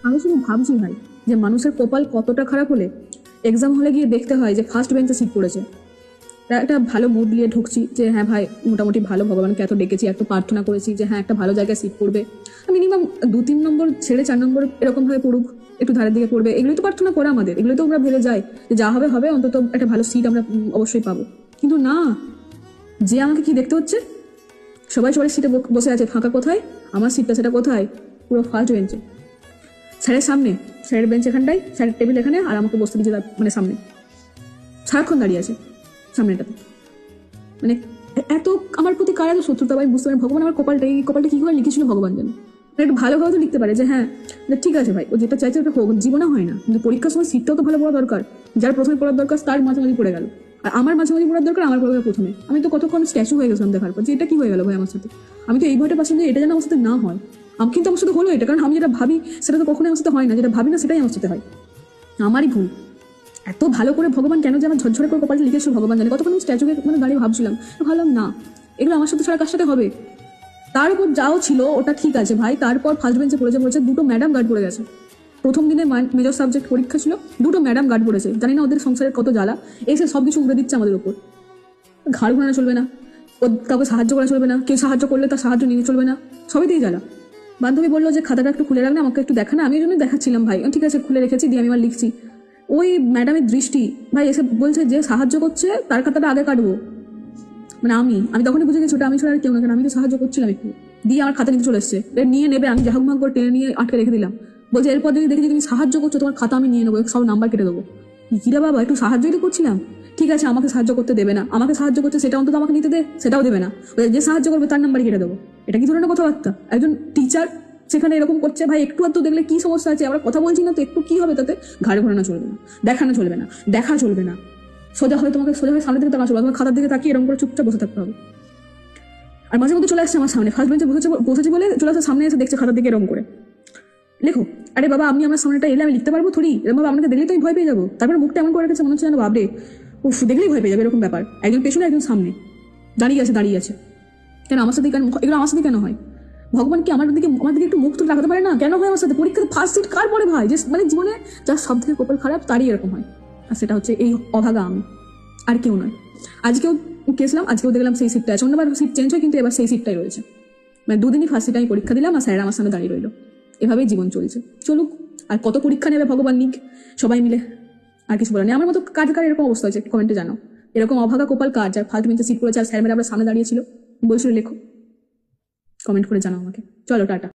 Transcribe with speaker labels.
Speaker 1: আমি শুধু ভাবছি ভাই যে মানুষের কপাল কতটা খারাপ হলে এক্সাম হলে গিয়ে দেখতে হয় যে ফার্স্ট বেঞ্চে সিট পড়েছে। একটা ভালো মুড নিয়ে ঢুকছি যে হ্যাঁ ভাই মোটামুটি ভালো, ভগবানকে এত ডেকেছি, এত প্রার্থনা করেছি যে হ্যাঁ একটা ভালো জায়গায় সিট পড়বে, মিনিমাম 2-3 নম্বর ছেড়ে 4 নম্বর এরকম ভাবে পড়ুক, একটু ধারের দিকে পড়বে, এগুলোই তো প্রার্থনা করা আমাদের, এগুলো তো আমরা ভেবে যাই যে যা হবে হবে, অন্তত একটা ভালো সিট আমরা অবশ্যই পাবো। কিন্তু না, যে আমাকে কি দেখতে হচ্ছে, সবাই সবাই সিটে বসে আছে, ফাঁকা কোথায়, আমার সিটটা সেটা কোথায়, পুরো ফার্স্ট বেঞ্চে, স্যারের সামনে, স্যারের বেঞ্চ এখানটাই, স্যারের টেবিল এখানে, আর আমাকে বসতে দিচ্ছে মানে সামনে, সারাক্ষণ দাঁড়িয়ে আছে সামনেটাতে। মানে এত আমার প্রতি কার এত শত্রুতা ভাই, বুঝতে পারেন ভগবান আমার কপালটা, এই কপালটা কি করে লিখেছিল ভগবান জানে। একটু ভালোভাবে তো লিখতে পারে যে হ্যাঁ ঠিক আছে ভাই, ও যেটা চাইছে ওটা হোক, জীবনে হয় না, কিন্তু পরীক্ষার সময় সিটটাও তো ভালো পড়া দরকার, যার প্রথমে পড়ার দরকার তার মাঝামাঝি পড়ে গেল, আর আমার মাঝামাঝি পড়ার দরকার আমার পড়ে গেল প্রথমে। আমি তো কতক্ষণ স্ট্যাচু হয়ে গেছিলাম দেখার পর যে এটা কি হয়ে গেল ভাই আমার সাথে। আমি তো এই ভয়টা পাচ্ছি যে এটা যেন আমার সাথে না হয়। কিন্তু আমার সাথে হলো এটা, কারণ আমি যেটা ভাবি সেটা তো কখনোই আমার সাথে হয় না, যেটা ভাবি না সেটাই আমার সাথে হয়, আমারই ভুল। এত ভালো করে ভগবান কেন যে আমার ঝরঝরে করে কপালটা লিখেছিল ভগবান জানে। কতক্ষণ আমি স্ট্যাচুকে মানে দাঁড়িয়ে ভাবছিলাম, ভাবলাম না এগুলো আমার সাথে ছাড়া কার সাথে হবে। তার উপর যাও ছিল ওটা ঠিক আছে ভাই, তারপর ফার্স্ট বেঞ্চে পড়েছে 2টো ম্যাডাম গার্ড পড়ে গেছে। প্রথম দিনে মেজর সাবজেক্ট পরীক্ষা ছিল, 2টো ম্যাডাম গার্ড পড়েছে, জানি না ওদের সংসারের কত জ্বালা, এসে সব কিছু উড়ে দিচ্ছে আমাদের উপর। ঘাড় ঘোরানো চলবে না, ও কাউকে সাহায্য করা চলবে না, কেউ সাহায্য করলে তার সাহায্য নিয়ে চলবে না, সবইতেই জ্বালা। বান্ধবী বললো যে খাতাটা একটু খুলে রাখলে, আমাকে একটু দেখা না, আমি ওই জন্য দেখাচ্ছিলাম ভাই, ঠিক আছে খুলে রেখেছি, দিয়ে আমি আমার লিখছি। ওই ম্যাডামের দৃষ্টি ভাই, এসে বলছে যে সাহায্য করছে তার খাতাটা আগে কাটবো। মানে আমি তখনই বুঝে গেছি ওটা আমি ছাড়া আর কেউ না, কারণ আমি তো সাহায্য করছিলাম একটু, দিয়ে আমার খাতা নিতে চলে এসছে, নিয়ে নেবে, আমি জাহাগ ভাগ করে টেনে নিয়ে আটকে রেখে দিলাম। বলছে এরপর যদি দেখি যে তুমি সাহায্য করছো তোমার খাতা আমি নিয়ে নেবো, সব নাম্বার কেটে দেবো। কিরা বাবা, একটু সাহায্যই তো করছিলাম। ঠিক আছে আমাকে সাহায্য করতে দেবে না, আমাকে সাহায্য করছে সেটা অন্তত আমাকে নিতে দে, সেটাও দেবে না, যে সাহায্য করবে তার নাম্বার কেটে দেবো। এটা কি ধরনের কথাবার্তা? একজন টিচার সেখানে এরকম করছে ভাই, একটু আর তো দেখলে কি সমস্যা আছে, আমরা কথা বলছি না তো একটু কি হবে তাতে? ঘাড়ে ঘোরানো চলবে না, দেখানো চলবে না, দেখা চলবে না, সোজা হয়ে তোমাকে সোজা হয়ে সামনের দিকে তাকানো চলবে, তোমার খাতার দিকে তাকিয়ে এরকম করে চুপচাপ বসে থাকতে হবে। আর মাঝে মধ্যে চলে আসছে আমার সামনে, ফার্স্ট বেঞ্চে বসেছি বলে চলে আসছে সামনে, এসে দেখছে খাতার দিকে এরকম করে লেখো। আরে বাবা আমি আমার সামনেটা এলে আমি লিখতে পারবো থোড়ি, এরকম ভাবে আপনাকে দেখলেই তো আমি ভয় পেয়ে যাবো। তারপরে মুখটা এমন করে রেখেছে মনে হচ্ছে যেন বাবরে উফ দেখলেই ভয় পেয়ে যাবে, এরকম ব্যাপার। একজন পেছনে একজন সামনে দাঁড়িয়ে আছে। কেন আমার সাথে, কেন এগুলো আমার সাথে কেন হয়? ভগবান কি আমার দিকে একটু মুখ তুলে রাখতে পারে না? কেন হয় আমার সাথে? পরীক্ষাতে ফার্স্ট সিট কার পরে ভাই, যে মানে জীবনে যার সব থেকে কপাল খারাপ তারই এরকম হয়, আর সেটা হচ্ছে এই অভাগা আমি, আর কেউ নয়। আজকেও গেছিলাম, আজকেও দেখলাম সেই সিটটা আছে, অন্যবার সিট চেঞ্জ হয় কিন্তু এবার সেই সিটটাই রয়েছে। মানে 2 দিনই ফার্স্ট সিটে আমি পরীক্ষা দিলাম আর স্যার আমার সামনে দাঁড়িয়ে রইলো। এভাবেই জীবন চলছে, চলুক, আর কত পরীক্ষা নেবে ভগবান নিক সবাই মিলে, আর কিছু বলার নেই। আমার মতো কার কার এরকম অবস্থা হয়েছে কমেন্টে জানাও, এরকম অভাগা কপাল কার, যার ফার্স্ট বেঞ্চে সিট পড়েছে আর স্যার ম্যাডাম সামনে দাঁড়িয়েছিল, বলছিল লেখো, কমেন্ট করে জানাও আমাকে। চলো টাটা।